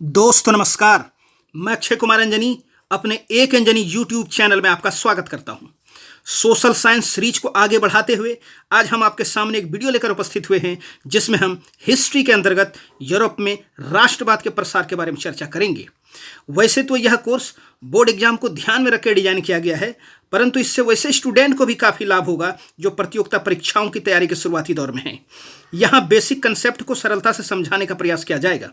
दोस्तों नमस्कार। मैं अक्षय कुमार अंजनी अपने एक अंजनी यूट्यूब चैनल में आपका स्वागत करता हूं। सोशल साइंस सीरीज को आगे बढ़ाते हुए आज हम आपके सामने एक वीडियो लेकर उपस्थित हुए हैं जिसमें हम हिस्ट्री के अंतर्गत यूरोप में राष्ट्रवाद के प्रसार के बारे में चर्चा करेंगे। वैसे तो यह कोर्स बोर्ड एग्जाम को ध्यान में रखकर डिजाइन किया गया है, परंतु इससे वैसे स्टूडेंट को भी काफ़ी लाभ होगा जो प्रतियोगिता परीक्षाओं की तैयारी के शुरुआती दौर में हैं। यहाँ बेसिक कंसेप्ट को सरलता से समझाने का प्रयास किया जाएगा,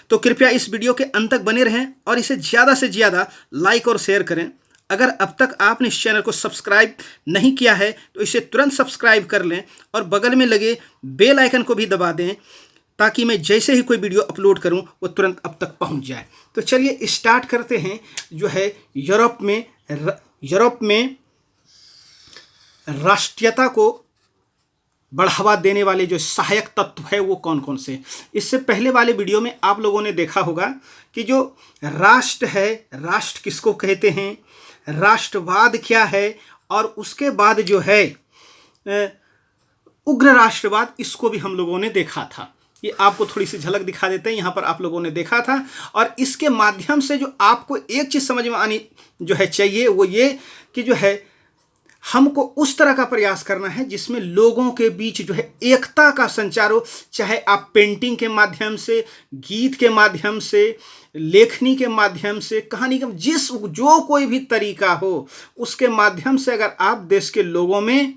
तो कृपया इस वीडियो के अंत तक बने रहें और इसे ज़्यादा से ज़्यादा लाइक और शेयर करें। अगर अब तक आपने इस चैनल को सब्सक्राइब नहीं किया है तो इसे तुरंत सब्सक्राइब कर लें और बगल में लगे बेल आइकन को भी दबा दें ताकि मैं जैसे ही कोई वीडियो अपलोड करूं वो तुरंत अब तक पहुंच जाए। तो चलिए स्टार्ट करते हैं। जो है यूरोप में राष्ट्रीयता को बढ़ावा देने वाले जो सहायक तत्व है वो कौन कौन से। इससे पहले वाले वीडियो में आप लोगों ने देखा होगा कि जो राष्ट्र है, राष्ट्र किसको कहते हैं, राष्ट्रवाद क्या है, और उसके बाद जो है उग्र राष्ट्रवाद, इसको भी हम लोगों ने देखा था। ये आपको थोड़ी सी झलक दिखा देते हैं, यहाँ पर आप लोगों ने देखा था। और इसके माध्यम से जो आपको एक चीज़ समझ में आनी जो है चाहिए वो ये कि जो है हमको उस तरह का प्रयास करना है जिसमें लोगों के बीच जो है एकता का संचार हो, चाहे आप पेंटिंग के माध्यम से, गीत के माध्यम से, लेखनी के माध्यम से, कहानी के जो कोई भी तरीका हो उसके माध्यम से अगर आप देश के लोगों में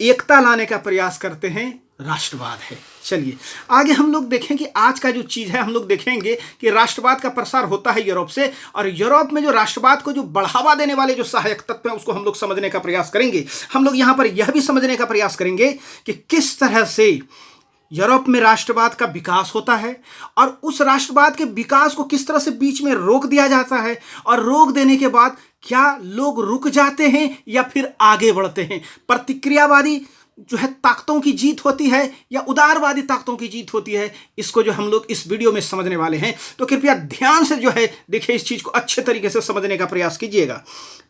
एकता लाने का प्रयास करते हैं, राष्ट्रवाद है। चलिए आगे हम लोग देखें कि आज का जो चीज़ है, हम लोग देखेंगे कि राष्ट्रवाद का प्रसार होता है यूरोप से, और यूरोप में जो राष्ट्रवाद को जो बढ़ावा देने वाले जो सहायक तत्व हैं उसको हम लोग समझने का प्रयास करेंगे। हम लोग यहाँ पर यह भी समझने का प्रयास करेंगे कि किस तरह से यूरोप में राष्ट्रवाद का विकास होता है और उस राष्ट्रवाद के विकास को किस तरह से बीच में रोक दिया जाता है, और रोक देने के बाद क्या लोग रुक जाते हैं या फिर आगे बढ़ते हैं। प्रतिक्रियावादी जो है ताकतों की जीत होती है या उदारवादी ताकतों की जीत होती है, इसको जो हम लोग इस वीडियो में समझने वाले हैं। तो कृपया ध्यान से जो है देखिए, इस चीज़ को अच्छे तरीके से समझने का प्रयास कीजिएगा।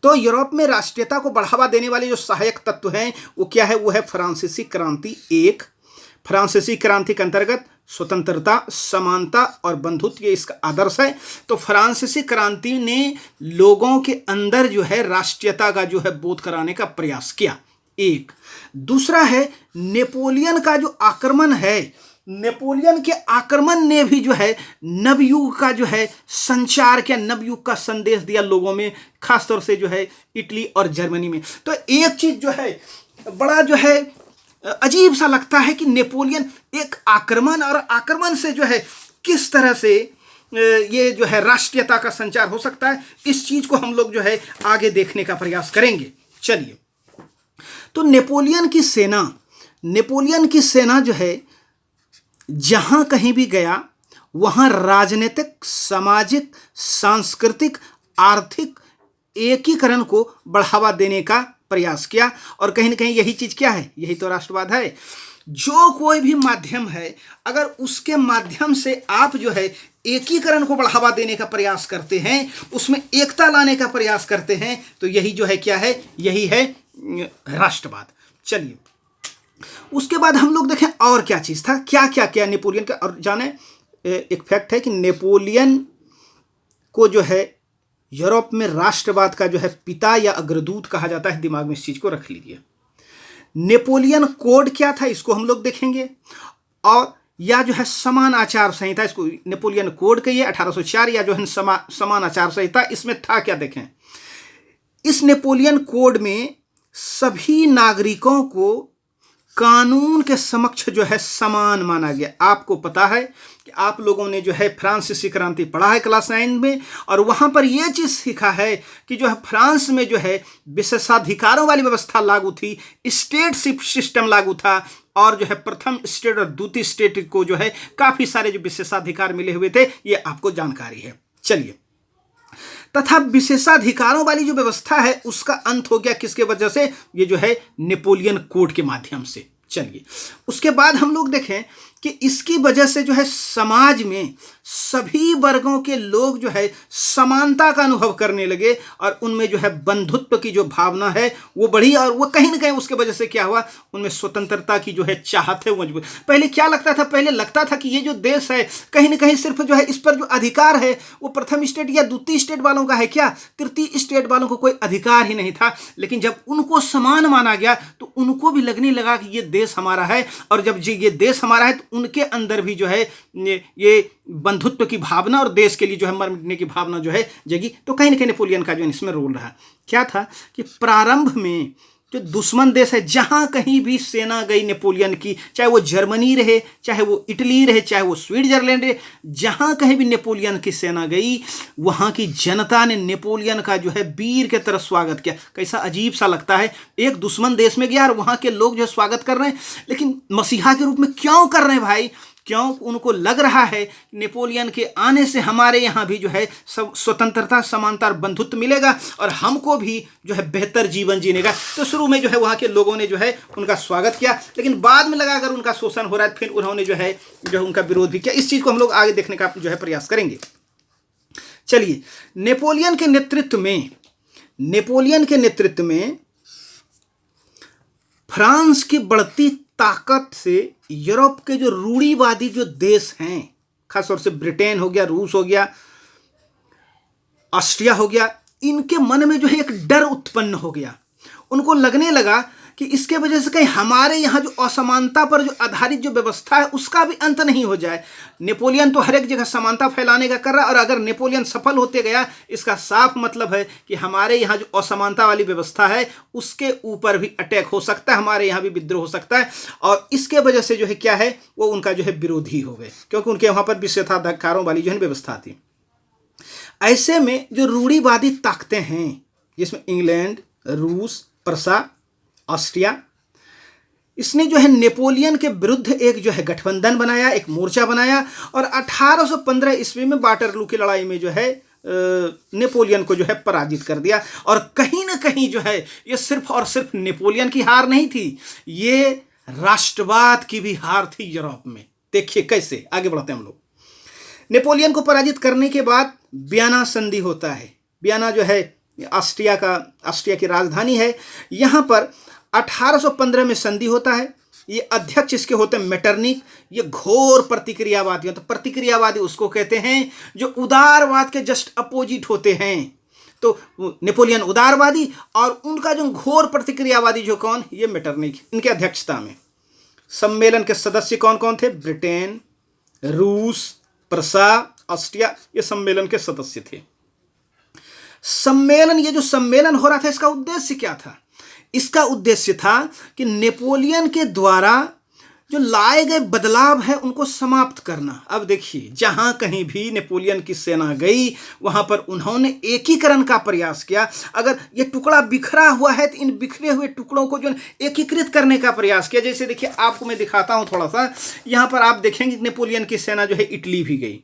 तो यूरोप में राष्ट्रीयता को बढ़ावा देने वाले जो सहायक तत्व हैं वो क्या है, वो है फ्रांसीसी क्रांति। एक, फ्रांसीसी क्रांति के अंतर्गत स्वतंत्रता, समानता और बंधुत्व ये इसका आदर्श है। तो फ्रांसीसी क्रांति ने लोगों के अंदर जो है राष्ट्रीयता का जो है बोध कराने का प्रयास किया। एक दूसरा है नेपोलियन का जो आक्रमण है, नेपोलियन के आक्रमण ने भी जो है नवयुग का जो है संचार किया, नवयुग का संदेश दिया लोगों में, खासतौर से जो है इटली और जर्मनी में। तो एक चीज जो है बड़ा जो है अजीब सा लगता है कि नेपोलियन एक आक्रमण, और आक्रमण से जो है किस तरह से ये जो है राष्ट्रीयता का संचार हो सकता है, इस चीज को हम लोग जो है आगे देखने का प्रयास करेंगे। चलिए, तो नेपोलियन की सेना जो है जहां कहीं भी गया वहां राजनीतिक, सामाजिक, सांस्कृतिक, आर्थिक एकीकरण को बढ़ावा देने का प्रयास किया। और कहीं ना कहीं यही चीज क्या है, यही तो राष्ट्रवाद है। जो कोई भी माध्यम है, अगर उसके माध्यम से आप जो है एकीकरण को बढ़ावा देने का प्रयास करते हैं, उसमें एकता लाने का प्रयास करते हैं, तो यही जो है क्या है, यही है राष्ट्रवाद। चलिए उसके बाद हम लोग देखें और क्या चीज था, क्या क्या क्या नेपोलियन का। और जाने एक फैक्ट है कि नेपोलियन को जो है यूरोप में राष्ट्रवाद का जो है पिता या अग्रदूत कहा जाता है। दिमाग में इस चीज को रख लीजिए। नेपोलियन कोड क्या था, इसको हम लोग देखेंगे। और या जो है समान आचार संहिता, इसको नेपोलियन कोड कहिए, 1804, या जो है समान आचार संहिता, इसमें था क्या देखें। इस नेपोलियन कोड में सभी नागरिकों को कानून के समक्ष जो है समान माना गया। आपको पता है कि आप लोगों ने जो है फ्रांसीसी क्रांति पढ़ा है क्लास 9 में, और वहां पर यह चीज सीखा है कि जो है फ्रांस में जो है विशेषाधिकारों वाली व्यवस्था लागू थी, स्टेटशिप सिस्टम लागू था, और जो है प्रथम स्टेट और द्वितीय स्टेट को जो है काफी सारे जो विशेषाधिकार मिले हुए थे, ये आपको जानकारी है। चलिए, तथा विशेषाधिकारों वाली जो व्यवस्था है उसका अंत हो गया किसके वजह से, ये जो है नेपोलियन कोड के माध्यम से। चलिए उसके बाद हम लोग देखें कि इसकी वजह से जो है समाज में सभी वर्गों के लोग जो है समानता का अनुभव करने लगे और उनमें जो है बंधुत्व की जो भावना है वो बढ़ी, और वो कहीं ना कहीं उसके वजह से क्या हुआ, उनमें स्वतंत्रता की जो है चाहत है वो मजबूत। पहले क्या लगता था, पहले लगता था कि ये जो देश है कहीं ना कहीं सिर्फ जो है इस पर जो अधिकार है वो प्रथम स्टेट या द्वितीय स्टेट वालों का है, क्या तृतीय स्टेट वालों को कोई अधिकार ही नहीं था। लेकिन जब उनको समान माना गया तो उनको भी लगने लगा कि ये देश हमारा है, और जब ये देश हमारा है तो उनके अंदर भी जो है ये बंधुत्व की भावना और देश के लिए जो है मर मिटने की भावना जो है जगी। तो कहीं ना कहीं नेपोलियन का जो इसमें रोल रहा, क्या था कि प्रारंभ में जो दुश्मन देश है जहां कहीं भी सेना गई नेपोलियन की, चाहे वो जर्मनी रहे, चाहे वो इटली रहे, चाहे वो स्विट्जरलैंड रहे, जहां कहीं भी नेपोलियन की सेना गई वहां की जनता ने नेपोलियन का जो है वीर के तरह स्वागत किया। कैसा अजीब सा लगता है, एक दुश्मन देश में गया और वहां के लोग जो है स्वागत कर रहे हैं, लेकिन मसीहा के रूप में क्यों कर रहे हैं भाई? क्यों? उनको लग रहा है नेपोलियन के आने से हमारे यहाँ भी जो है स्वतंत्रता, समानता और बंधुत्व मिलेगा और हमको भी जो है बेहतर जीवन जीने का। तो शुरू में जो है वहाँ के लोगों ने जो है उनका स्वागत किया, लेकिन बाद में लगा अगर उनका शोषण हो रहा है फिर उन्होंने जो है उनका विरोध भी किया। इस चीज़ को हम लोग आगे देखने का जो है प्रयास करेंगे। चलिए, नेपोलियन के नेतृत्व में फ्रांस की बढ़ती ताकत से यूरोप के जो रूढ़िवादी जो देश हैं, खासतौर से ब्रिटेन हो गया, रूस हो गया, ऑस्ट्रिया हो गया, इनके मन में जो है एक डर उत्पन्न हो गया। उनको लगने लगा कि इसके वजह से कहीं हमारे यहाँ जो असमानता पर जो आधारित जो व्यवस्था है उसका भी अंत नहीं हो जाए। नेपोलियन तो हर एक जगह समानता फैलाने का कर रहा है, और अगर नेपोलियन सफल होते गया इसका साफ मतलब है कि हमारे यहाँ जो असमानता वाली व्यवस्था है उसके ऊपर भी अटैक हो सकता है, हमारे यहाँ भी विद्रोह हो सकता है, और इसके वजह से जो है क्या है वो उनका जो है विरोधी हो गए, क्योंकि उनके वहाँ पर विशेषाधिकारों वाली जो है व्यवस्था थी। ऐसे में जो रूढ़िवादी ताकतें हैं जिसमें इंग्लैंड, रूस, प्रसा, ऑस्ट्रिया, इसने जो है नेपोलियन के विरुद्ध एक जो है गठबंधन बनाया, एक मोर्चा बनाया, और 1815 ईस्वी में वाटरलू की लड़ाई में जो है नेपोलियन को जो है पराजित कर दिया। और कहीं ना कहीं जो है ये सिर्फ और सिर्फ नेपोलियन की हार नहीं थी, ये राष्ट्रवाद की भी हार थी यूरोप में। देखिए कैसे, आगे बढ़ते हैं हम लोग। नेपोलियन को पराजित करने के बाद वियना संधि होता है। वियना जो है ऑस्ट्रिया की राजधानी है। यहाँ पर 1815 में संधि होता है। ये अध्यक्ष इसके होते हैं मेटरनिक। ये घोर प्रतिक्रियावादी होते हैं। प्रतिक्रियावादी उसको कहते हैं जो उदारवाद के जस्ट अपोजिट होते हैं। तो नेपोलियन उदारवादी और उनका जो घोर प्रतिक्रियावादी जो कौन, ये मेटरनिक, इनके अध्यक्षता में। सम्मेलन के सदस्य कौन कौन थे? ब्रिटेन, रूस, प्रसा, ऑस्ट्रिया, ये सम्मेलन के सदस्य थे। ये जो सम्मेलन हो रहा था इसका उद्देश्य क्या था? इसका उद्देश्य था कि नेपोलियन के द्वारा जो लाए गए बदलाव है उनको समाप्त करना। अब देखिए, जहां कहीं भी नेपोलियन की सेना गई वहां पर उन्होंने एकीकरण का प्रयास किया। अगर ये टुकड़ा बिखरा हुआ है तो इन बिखरे हुए टुकड़ों को जो एकीकृत करने का प्रयास किया। जैसे देखिए, आपको मैं दिखाता हूं थोड़ा सा। यहाँ पर आप देखेंगे नेपोलियन की सेना जो है इटली भी गई,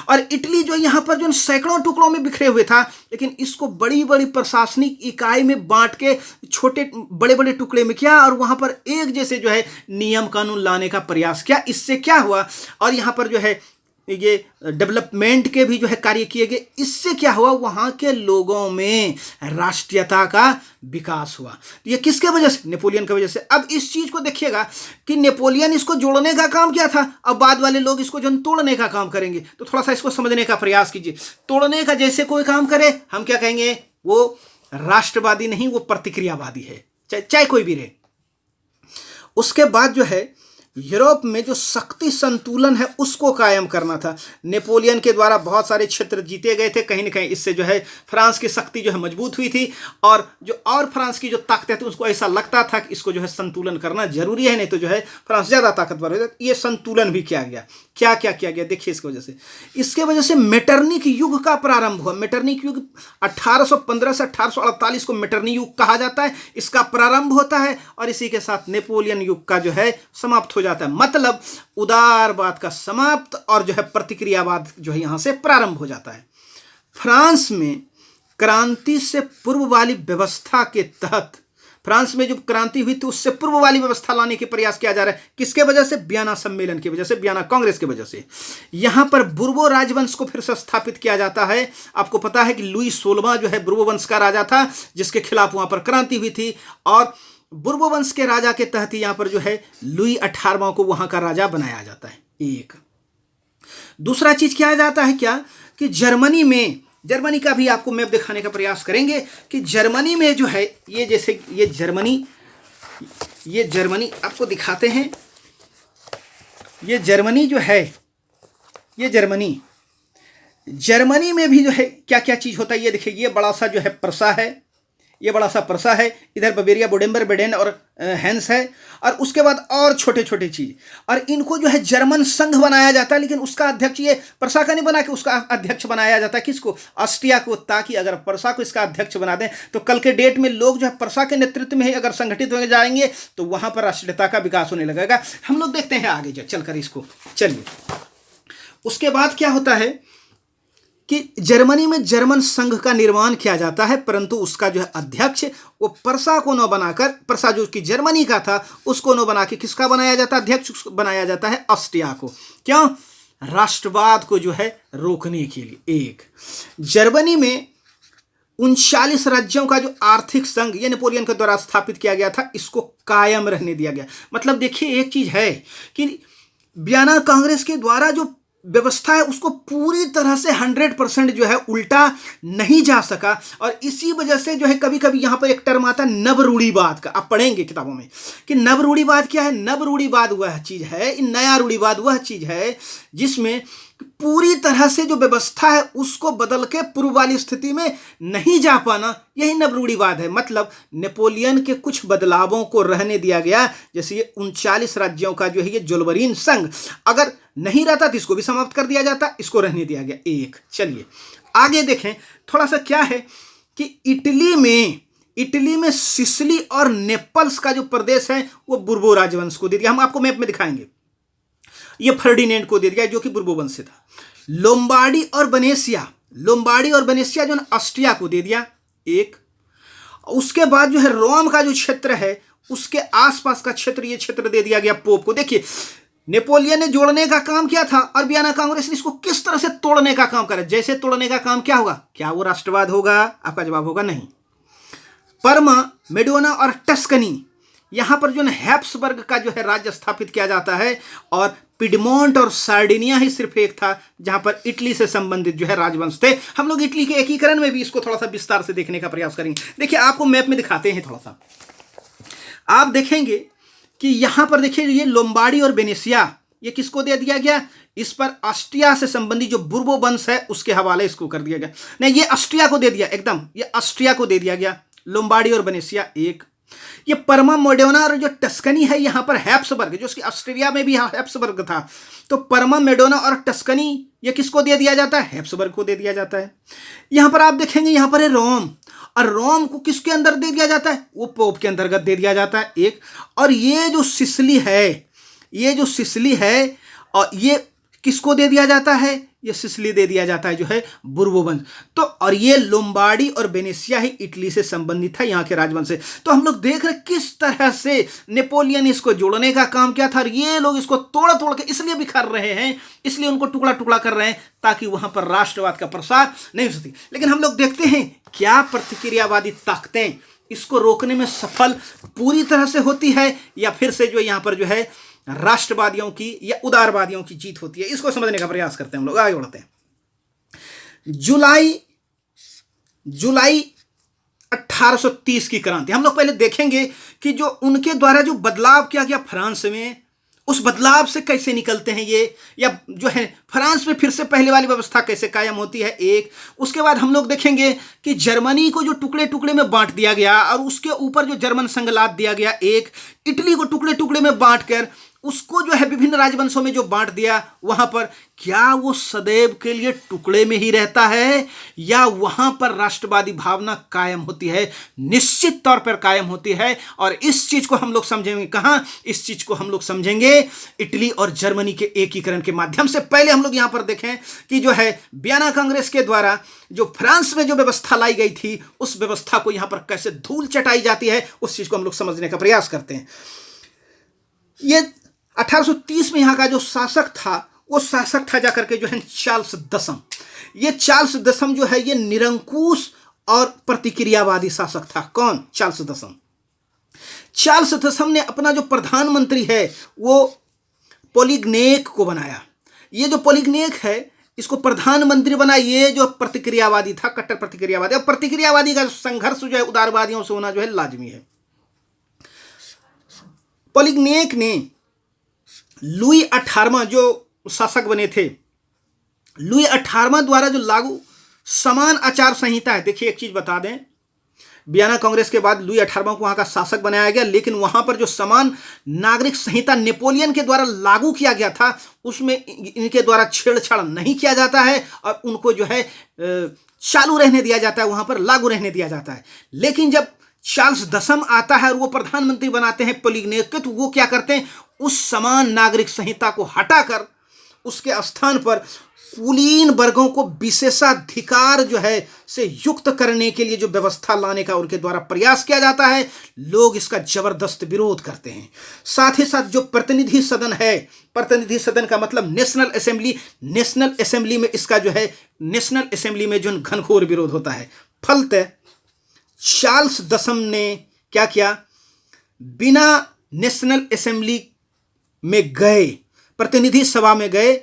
और इटली जो यहाँ पर जो सैकड़ों टुकड़ों में बिखरे हुए था, लेकिन इसको बड़ी बड़ी प्रशासनिक इकाई में बांट के छोटे बड़े बड़े टुकड़े में किया, और वहां पर एक जैसे जो है नियम कानून लाने का प्रयास किया। इससे क्या हुआ, और यहाँ पर जो है ये डेवलपमेंट के भी जो है कार्य किए गए। इससे क्या हुआ, वहां के लोगों में राष्ट्रीयता का विकास हुआ। ये किसके वजह से? नेपोलियन की वजह से। अब इस चीज को देखिएगा कि नेपोलियन इसको जोड़ने का काम किया था, अब बाद वाले लोग इसको जो तोड़ने का काम करेंगे। तो थोड़ा सा इसको समझने का प्रयास कीजिए। तोड़ने का जैसे कोई काम करे हम क्या कहेंगे, वो राष्ट्रवादी नहीं, वो प्रतिक्रियावादी है, चाहे कोई भी रहे। उसके बाद जो है यूरोप में जो शक्ति संतुलन है उसको कायम करना था। नेपोलियन के द्वारा बहुत सारे क्षेत्र जीते गए थे, कहीं ना कहीं इससे जो है फ्रांस की शक्ति जो है मजबूत हुई थी, और फ्रांस की जो ताकतें थी उसको ऐसा लगता था कि इसको जो है संतुलन करना जरूरी है, नहीं तो जो है फ्रांस ज़्यादा ताकतवर हो जाता। ये संतुलन भी किया गया। क्या क्या किया गया देखिए। इसके वजह से मेटरनिक युग का प्रारंभ हुआ। मेटरनिक युग 1815 से 1848 को मेटरनिक युग कहा जाता है। इसका प्रारंभ होता है और इसी के साथ नेपोलियन युग का जो है समाप्त हो जाता है। मतलब उदारवाद का समाप्त और जो है प्रतिक्रियावाद जो है यहां से प्रारंभ हो जाता है। फ्रांस में क्रांति से पूर्व वाली व्यवस्था के तहत फ्रांस में जो क्रांति हुई थी उससे पूर्व वाली व्यवस्था लाने के प्रयास किया जा रहा है। किसके वजह से? वियना सम्मेलन की वजह से, वियना कांग्रेस की वजह से। यहां पर बुर्बो राजवंश को फिर से स्थापित किया जाता है। आपको पता है कि लुई 16वां जो है बुर्बो वंश का राजा था, जिसके खिलाफ वहां पर क्रांति हुई थी, और बुर्बो वंश के राजा के तहत यहां पर जो है लुई 18वां को वहां का राजा बनाया जाता है। एक दूसरा चीज किया जाता है क्या कि जर्मनी का भी आपको मैप दिखाने का प्रयास करेंगे कि जर्मनी में जो है ये, जैसे ये जर्मनी आपको दिखाते हैं। ये जर्मनी जो है, ये जर्मनी में भी जो है क्या क्या चीज होता है। ये देखिए, ये बड़ा सा जो है प्रसा है, ये बड़ा सा प्रसा है, इधर बवेरिया, बोडेम्बर, बेडेन और हैंस है, और उसके बाद और छोटे छोटे चीज, और इनको जो है जर्मन संघ बनाया जाता है। लेकिन उसका अध्यक्ष ये प्रसा का नहीं बना के उसका अध्यक्ष बनाया जाता है किसको? ऑस्ट्रिया को, ताकि अगर प्रसा को इसका अध्यक्ष बना दें तो कल के डेट में लोग जो है प्रसा के नेतृत्व में ही अगर संगठित हो जाएंगे तो वहां पर राष्ट्रीयता का विकास होने लगेगा। हम लोग देखते हैं आगे चलकर इसको। चलिए, उसके बाद क्या होता है कि जर्मनी में जर्मन संघ का निर्माण किया जाता है, परंतु उसका जो है अध्यक्ष वो प्रसा को न बनाकर, प्रसा जो कि जर्मनी का था उसको न बना के किसका बनाया जाता है? अध्यक्ष बनाया जाता है ऑस्ट्रिया को। क्यों? राष्ट्रवाद को जो है रोकने के लिए। एक जर्मनी में 39 राज्यों का जो आर्थिक संघ ये नेपोलियन के द्वारा स्थापित किया गया था, इसको कायम रहने दिया गया। मतलब देखिए, एक चीज है कि वियना कांग्रेस के द्वारा जो व्यवस्था है उसको पूरी तरह से 100% जो है उल्टा नहीं जा सका, और इसी वजह से जो है कभी कभी यहां पर एक टर्म आता है नवरूढ़ीवाद का। आप पढ़ेंगे किताबों में कि नवरूढ़ीवाद क्या है। नवरूढ़ीवाद वह चीज है, नया रूढ़ीवाद वह चीज है जिसमें पूरी तरह से जो व्यवस्था है उसको बदल के पूर्व वाली स्थिति में नहीं जा पाना, यही नवरूढ़ीवाद है। मतलब नेपोलियन के कुछ बदलावों को रहने दिया गया, जैसे ये 39 राज्यों का जो है ये जोल्बरीन संघ अगर नहीं रहता तो इसको भी समाप्त कर दिया जाता, इसको रहने दिया गया। एक चलिए आगे देखें थोड़ा सा क्या है कि इटली में सिसिली और नेपल्स का जो प्रदेश है वो बुर्बो राजवंश को दे दिया। हम आपको मैप में दिखाएंगे। ये फर्डिनेंड को दे दिया जो कि बुर्बो वंश से था। लोम्बार्डी और वेनेसिया जो है ऑस्ट्रिया को दे दिया। एक उसके बाद जो है रोम का जो क्षेत्र है उसके आसपास का क्षेत्र, ये क्षेत्र दे दिया गया पोप को। देखिए, नेपोलियन ने जोड़ने का काम किया था और वियना कांग्रेस ने इसको किस तरह से तोड़ने का काम करा। जैसे तोड़ने का काम क्या होगा? क्या वो राष्ट्रवाद होगा? आपका जवाब होगा नहीं। पर्मा, मेडोना और टस्कनी, यहां पर जो है हैप्सबर्ग का जो है राज्य स्थापित किया जाता है, और पिडमोंट और सार्डिनिया ही सिर्फ एक था जहां पर इटली से संबंधित जो है राजवंश थे। हम लोग इटली के एकीकरण में भी इसको थोड़ा सा विस्तार से देखने का प्रयास करेंगे। देखिए, आपको मैप में दिखाते हैं थोड़ा सा। आप देखेंगे कि यहां पर देखिए ये लोम्बार्डी और वेनेसिया ये किसको दे दिया गया? इस पर ऑस्ट्रिया से संबंधित जो बुर्बो वंश है उसके हवाले इसको कर दिया गया। नहीं, ये ऑस्ट्रिया को दे दिया, एकदम ये ऑस्ट्रिया को दे दिया गया। लोम्बार्डी और वेनेसिया एक। ये पर्मा, मेडोना और जो टस्कनी है यहां पर हैप्सबर्ग, जो कि ऑस्ट्रिया में भी हैप्सबर्ग था, तो पर्मा, मेडोना और टस्कनी ये किसको दे दिया जाता है? हैप्सबर्ग को दे दिया जाता है। यहां पर आप देखेंगे यहां पर है रोम, और रोम को किसके अंदर दे दिया जाता है? वो पोप के अंतर्गत दे दिया जाता है। एक और ये जो सिसिली है और ये किसको दे दिया जाता है? ये सिसिली दे दिया जाता है जो है बुर्बो वंश। तो और ये लोम्बार्डी और वेनेसिया ही इटली से संबंधित था, यहाँ के राजवंश से। तो हम लोग देख रहे किस तरह से नेपोलियन इसको जोड़ने का काम किया था, और ये लोग इसको तोड़ के इसलिए बिखर रहे हैं, इसलिए उनको टुकड़ा टुकड़ा कर रहे हैं ताकि वहां पर राष्ट्रवाद का प्रसार नहीं हो सके। लेकिन हम लोग देखते हैं क्या प्रतिक्रियावादी ताकतें इसको रोकने में सफल पूरी तरह से होती है, या फिर से जो यहाँ पर जो है राष्ट्रवादियों की या उदारवादियों की जीत होती है। इसको समझने का प्रयास करते हैं। हम लोग आगे बढ़ते हैं। जुलाई 1830 की क्रांति हम लोग पहले देखेंगे कि जो उनके द्वारा जो बदलाव किया गया फ्रांस में, उस बदलाव से कैसे निकलते हैं ये, या जो है फ्रांस में फिर से पहले वाली व्यवस्था कैसे कायम होती है। एक उसके बाद हम लोग देखेंगे कि जर्मनी को जो टुकड़े टुकड़े में बांट दिया गया और उसके ऊपर जो जर्मन संघ लाद दिया गया। एक इटली को टुकड़े टुकड़े में बांट कर उसको जो है विभिन्न राजवंशों में जो बांट दिया, वहां पर क्या वो सदैव के लिए टुकड़े में ही रहता है या वहां पर राष्ट्रवादी भावना कायम होती है? निश्चित तौर पर कायम होती है। और इस चीज को हम लोग समझेंगे कहां? इस चीज को हम लोग समझेंगे इटली और जर्मनी के एकीकरण के माध्यम से। पहले हम लोग यहां पर देखें कि जो है वियना कांग्रेस के द्वारा जो फ्रांस में जो व्यवस्था लाई गई थी, उस व्यवस्था को यहां पर कैसे धूल चटाई जाती है, उस चीज को हम लोग समझने का प्रयास करते हैं। ये 1830 में यहां का जो शासक था, वो शासक था जाकर के जो है चार्ल्स दसम। ये चार्ल्स दसम जो है ये निरंकुश और प्रतिक्रियावादी शासक था। कौन? चार्ल्स दसम। चार्ल्स दसम ने अपना जो प्रधानमंत्री है वो पोलिग्नेक को बनाया। ये जो पोलिग्नेक है इसको प्रधानमंत्री बना, ये जो प्रतिक्रियावादी था, कट्टर प्रतिक्रियावादी। और प्रतिक्रियावादी का संघर्ष जो है उदारवादियों से होना जो है लाजमी है। पोलिग्नेक ने लुई 18वां जो शासक बने थे, लुई 18वां द्वारा जो लागू समान आचार संहिता है। देखिए एक चीज बता दें, वियना कांग्रेस के बाद लुई 18वां को वहां का शासक बनाया गया, लेकिन वहां पर जो समान नागरिक संहिता नेपोलियन के द्वारा लागू किया गया था, उसमें इनके द्वारा छेड़छाड़ नहीं किया जाता है और उनको जो है चालू रहने दिया जाता है, वहां पर लागू रहने दिया जाता है। लेकिन जब चार्ल्स दसम आता है और वो प्रधानमंत्री बनाते हैं पोलिग्नेक के, तो वो क्या करते हैं, उस समान नागरिक संहिता को हटाकर उसके स्थान पर कुलीन वर्गों को विशेषाधिकार जो है से युक्त करने के लिए जो व्यवस्था लाने का उनके द्वारा प्रयास किया जाता है, लोग इसका जबरदस्त विरोध करते हैं। साथ ही साथ जो प्रतिनिधि सदन है, प्रतिनिधि सदन का मतलब नेशनल असेंबली, नेशनल असेंबली में इसका जो है नेशनल असेंबली में जो घनघोर विरोध होता है। फलतः चार्ल्स दसम ने क्या किया, बिना नेशनल असेंबली में गए, प्रतिनिधि सभा में गए,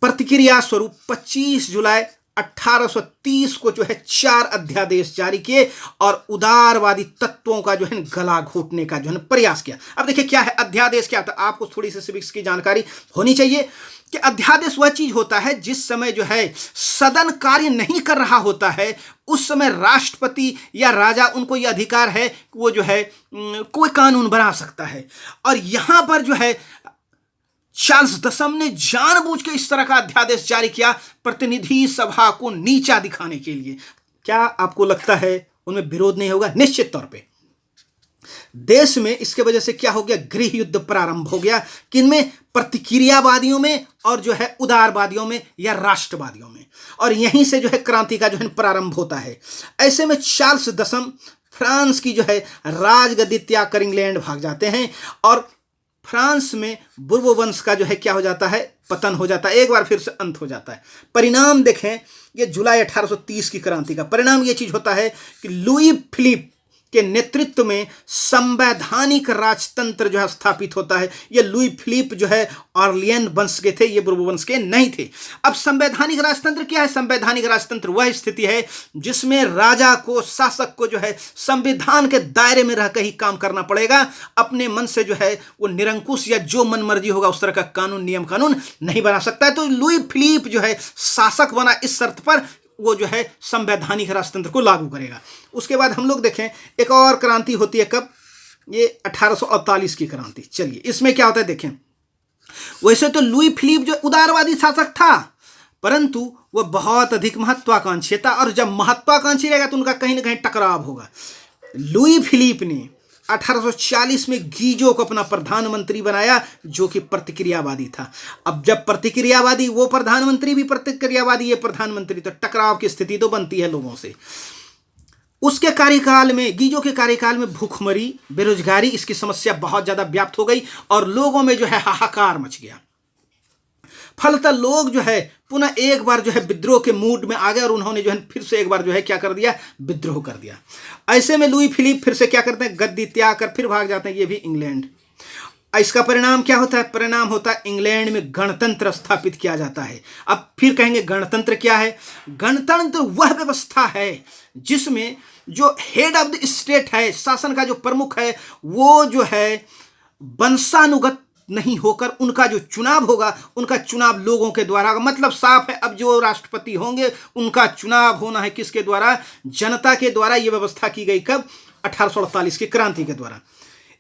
प्रतिक्रिया स्वरूप 25 जुलाई 1830 को जो है 4 अध्यादेश जारी किए और उदारवादी तत्वों का जो है गला घोटने का जो है प्रयास किया। अब देखिए क्या है अध्यादेश, क्या होता है, आपको थोड़ी सी सिविक्स की जानकारी होनी चाहिए कि अध्यादेश वह चीज होता है जिस समय जो है सदन कार्य नहीं कर रहा होता है, उस समय राष्ट्रपति या राजा उनको यह अधिकार है कि वो जो है कोई कानून बना सकता है। और यहां पर जो है चार्ल्स दसम ने जानबूझ के इस तरह का अध्यादेश जारी किया प्रतिनिधि सभा को नीचा दिखाने के लिए। क्या आपको लगता है उनमें विरोध नहीं होगा? निश्चित तौर पे देश में इसके वजह से क्या हो गया, गृह युद्ध प्रारंभ हो गया। किनमें? प्रतिक्रियावादियों में और जो है उदारवादियों में या राष्ट्रवादियों में। और यहीं से जो है क्रांति का जो है प्रारंभ होता है। ऐसे में चार्ल्स दसम फ्रांस की जो है राजगद्दी त्याग कर इंग्लैंड भाग जाते हैं और फ्रांस में बुर्बो वंश का जो है क्या हो जाता है, पतन हो जाता है, एक बार फिर से अंत हो जाता है। परिणाम देखें, ये जुलाई 1830 की क्रांति का परिणाम ये चीज होता है कि लुई फिलिप के नेतृत्व में संवैधानिक राजतंत्र जो है स्थापित होता है। ये लुई फिलिप जो है ऑर्लियन वंश के थे, ये बुर्बो वंश के नहीं थे। अब संवैधानिक राजतंत्र क्या है? संवैधानिक राजतंत्र वह स्थिति है जिसमें राजा को, शासक को जो है संविधान के दायरे में रहकर ही काम करना पड़ेगा। अपने मन से जो है वो निरंकुश या जो मन मर्जी होगा उस तरह का कानून, नियम कानून नहीं बना सकता है। तो लुई फिलिप जो है शासक बना इस शर्त पर वो जो है संवैधानिक राजतंत्र को लागू करेगा। उसके बाद हम लोग देखें एक और क्रांति होती है, कब? ये 1848 की क्रांति। चलिए इसमें क्या होता है देखें। वैसे तो लुई फिलिप जो उदारवादी शासक था, परंतु वह बहुत अधिक महत्वाकांक्षी था और जब महत्वाकांक्षी रहेगा तो उनका कहीं ना कहीं टकराव होगा। लुई फिलिप ने 1840 में गीजो को अपना प्रधानमंत्री बनाया जो कि प्रतिक्रियावादी था। अब जब प्रतिक्रियावादी, वो प्रधानमंत्री भी प्रतिक्रियावादी, ये प्रधानमंत्री, तो टकराव की स्थिति तो बनती है लोगों से। उसके कार्यकाल में, गीजो के कार्यकाल में भूखमरी, बेरोजगारी, इसकी समस्या बहुत ज्यादा व्याप्त हो गई और लोगों में जो है हाहाकार मच गया। फलतः लोग जो है पुनः एक बार जो है विद्रोह के मूड में आ गए और उन्होंने जो है फिर से एक बार जो है क्या कर दिया, विद्रोह कर दिया। ऐसे में लुई फिलिप फिर से क्या करते हैं, गद्दी त्याग कर फिर भाग जाते हैं, ये भी इंग्लैंड। इसका परिणाम क्या होता है? परिणाम होता है इंग्लैंड में गणतंत्र स्थापित किया जाता है। अब फिर कहेंगे गणतंत्र क्या है? गणतंत्र वह व्यवस्था है जिसमें जो हेड ऑफ द स्टेट है, शासन का जो प्रमुख है, वो जो है वंशानुगत नहीं होकर उनका जो चुनाव होगा, उनका चुनाव लोगों के द्वारा होगा। मतलब साफ है, अब जो राष्ट्रपति होंगे उनका चुनाव होना है किसके द्वारा? जनता के द्वारा। यह व्यवस्था की गई कब? 1848 की क्रांति के द्वारा।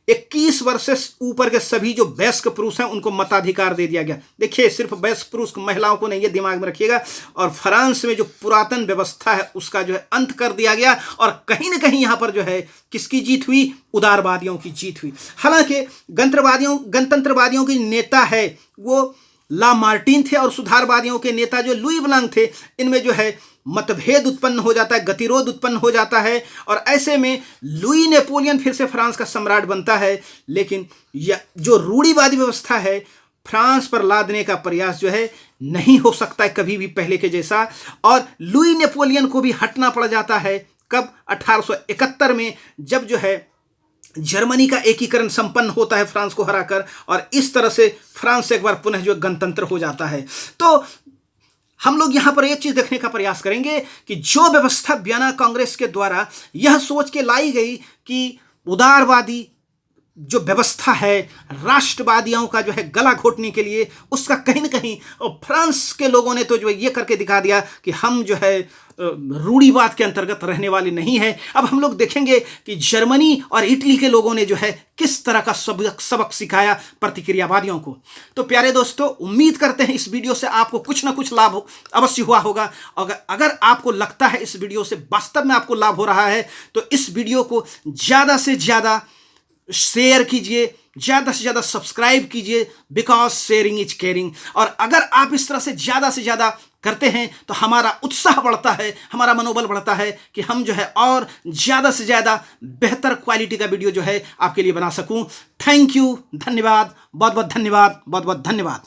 21 वर्ष से ऊपर के सभी जो वयस्क पुरुष हैं उनको मताधिकार दे दिया गया। देखिए, सिर्फ वयस्क पुरुष महिलाओं को नहीं, ये दिमाग में रखिएगा। और फ्रांस में जो पुरातन व्यवस्था है उसका जो है अंत कर दिया गया, और कहीं ना कहीं यहाँ पर जो है किसकी जीत हुई? उदारवादियों की जीत हुई। हालांकि गणतंत्रवादियों के नेता है वो ला मार्टिन थे, और सुधारवादियों के नेता जो लुई ब्लांक थे, इनमें जो है मतभेद उत्पन्न हो जाता है, गतिरोध उत्पन्न हो जाता है, और ऐसे में लुई नेपोलियन फिर से फ्रांस का सम्राट बनता है। लेकिन यह जो रूढ़िवादी व्यवस्था है फ्रांस पर लादने का प्रयास जो है नहीं हो सकता है कभी भी पहले के जैसा, और लुई नेपोलियन को भी हटना पड़ जाता है। कब? 1871 में, जब जो है जर्मनी का एकीकरण संपन्न होता है फ्रांस को हराकर, और इस तरह से फ्रांस एक बार पुनः जो गणतंत्र हो जाता है। तो हम लोग यहां पर एक चीज देखने का प्रयास करेंगे कि जो व्यवस्था वियना कांग्रेस के द्वारा यह सोच के लाई गई कि उदारवादी जो व्यवस्था है राष्ट्रवादियों का जो है गला घोटने के लिए, उसका कहीं ना कहीं फ्रांस के लोगों ने तो जो ये करके दिखा दिया कि हम जो है रूढ़िवाद के अंतर्गत रहने वाले नहीं है। अब हम लोग देखेंगे कि जर्मनी और इटली के लोगों ने जो है किस तरह का सबक सिखाया प्रतिक्रियावादियों को। तो प्यारे दोस्तों, उम्मीद करते हैं इस वीडियो से आपको कुछ ना कुछ लाभ अवश्य हुआ होगा। अगर आपको लगता है इस वीडियो से वास्तव में आपको लाभ हो रहा है, तो इस वीडियो को ज़्यादा से ज़्यादा शेयर कीजिए, ज़्यादा से ज़्यादा सब्सक्राइब कीजिए, बिकॉज शेयरिंग इज केयरिंग। और अगर आप इस तरह से ज़्यादा से ज़्यादा करते हैं तो हमारा उत्साह बढ़ता है, हमारा मनोबल बढ़ता है कि हम जो है और ज़्यादा से ज़्यादा बेहतर क्वालिटी का वीडियो जो है आपके लिए बना सकूं। थैंक यू, धन्यवाद, बहुत बहुत धन्यवाद, बहुत बहुत धन्यवाद।